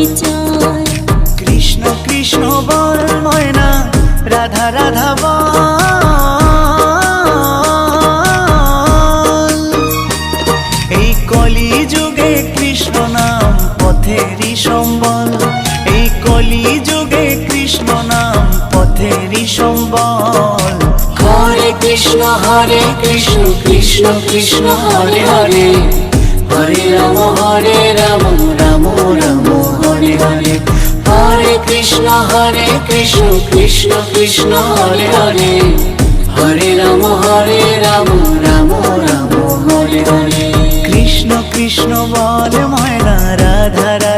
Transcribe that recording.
পরিচয়। কৃষ্ণ কৃষ্ণ বল ময়না, রাধা রাধা বল। এই কলি যুগে কৃষ্ণ নাম পথেরই সম্বল। এই কলি যুগে কৃষ্ণ নাম পথেরই সম্বল। হরে কৃষ্ণ কৃষ্ণ কৃষ্ণ হরে হরে, হরে রাম রাম রাম হরে হরে। হরে কৃষ্ণ কৃষ্ণ কৃষ্ণ হরে হরে, হরে রাম রাম রাম হরে হরে। কৃষ্ণ কৃষ্ণ বল ময়না, রাধা রাধা